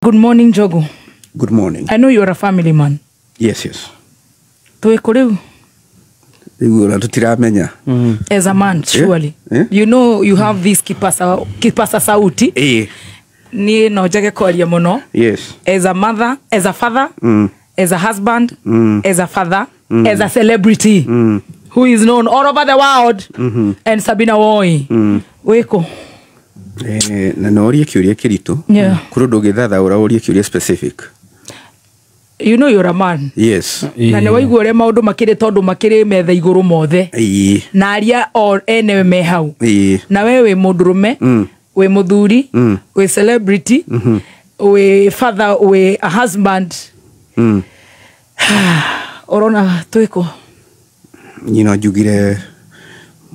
Good morning, Jogo. Good morning. I know you're a family man. Yes. As a man, surely. Yeah. You know you have this kipasa sauti. Ni no jage kwalia mono. Yes. As a mother, as a father, as a husband, as a father, as a celebrity who is known all over the world. And Sabina Woi. Weko. Na noria kiuria kirito. Yeah. Kuro dogethatha uraoria kiuria specific. You know you're a man. Yes. Na ne waigua ore maundu makire tondu makire metha iguru mothe. Na aria all ene me hau. Na wewe mundurume, we muthuri, we celebrity, we father, we a husband. Orona twiko. Njugire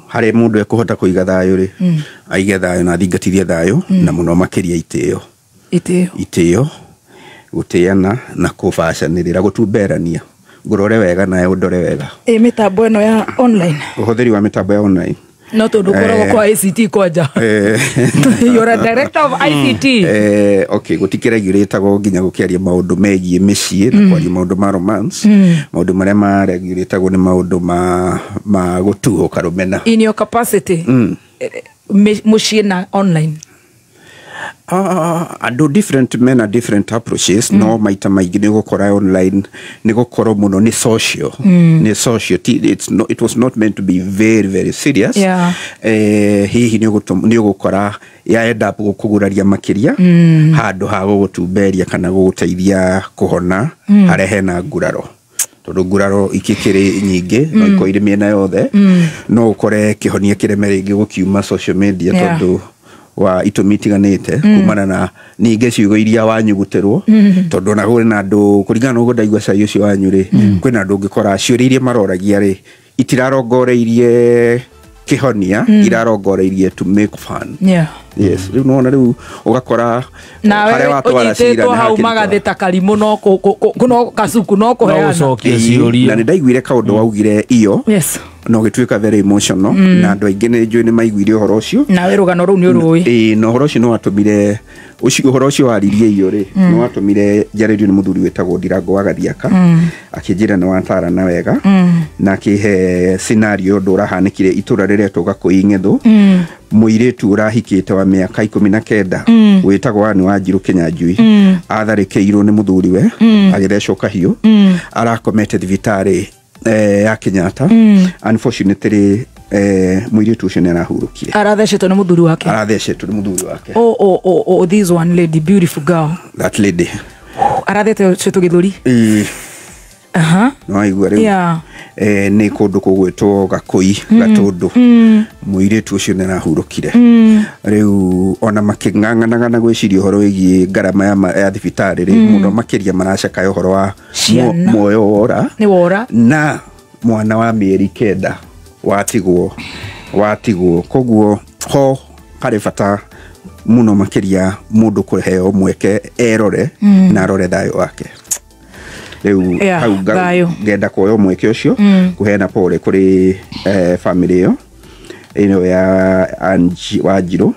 hare mundu ekuhota kuiga thayo ri aige thayo na thingatithia thayo na muno makiria itio gutiana na kubacanirira gutumberania ngurore wega na undore wega mitambo eno ya online uhuthiri wa mitambo ya online no tondu koragwo kwa ICT kwanja you're a director of ICT okay gutikiragiritago nginya gukiaria maundu megie micii na kwaria maundu ma romance maundu maria maregiritago ni maundu ma gutuho karumena in your capacity mucii na online. Do different men are different approaches. No maita maigi ni gukora online ni gukoro muno ni social. Ni social. It was not meant to be very very serious. Yeah. Hihi ni gukora ya end up gukuguraria makiria handu ha gutumberia kana guteithia kuhona harehe na nguraro. Tondu nguraro ikikiri nyingi no ikoire miena yothe no ukore kihonia kiremere ingi gukiuma social media tondu wa itomitiganite kumana na ninge ciugo iria wanyuguterwo tondu na gure na andu kuringana ugo ndaigwa cai ucio wanyuri kwina andu ngikora ciuri iria maroragia ri itirarongoreirie kihonia irarongoreirie to make fun. Yeah. Yes, no na riu ugakora hare watu waracira ni hau magatheta karimu no kuno kasuku no kuheana na ni ndaiguire kaundu waugire iyo. Yes. No gituika very emotional na andu aingi ni njui ni maiguire uhoro ucio na we rugano ru ni urui no uhoro ucio no atumire uhoro ucio waririe iyo ri no atumire jaredio ni muthuri wetagwo Ndirango wa Gathiaka akinjira ni watara na wega na kihe scenario ndurahanikire itura riria tugakui Ng'ethu muiretu urahikite wa miaka 19 wetagwo Anne Wanjiru Kinyanjui atharikirwo ni muthuri we agithecwo kahiu arakomete thibitari ya Kenyatta. Unfortunately muiretu ucio ni arahurukire arathecetwo ni muthuri wake oh this one lady, beautiful girl, that lady arathecetwo githuri no aigua riu ni kundu kugwetwo Gakui Gatundu muiretu ucio ni arahurukire riu ona making'ang'anaga na gwiciria uhoro wigie ngarama ya thibitari ri muno makiria maracaka uhoro wa moyo wora na mwana wa mieri 9 watigwo koguo ho hari bata muno makiria mundu kuheo mweke erore na arore thayo wake. Riu hau ngenda kuoya mweke ucio kuheana pole kuri family yo ino ya Anne Wanjiru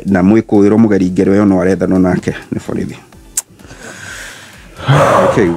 na mwikuiro mugeri ngero yo no arethano nake ni borithi. Okay.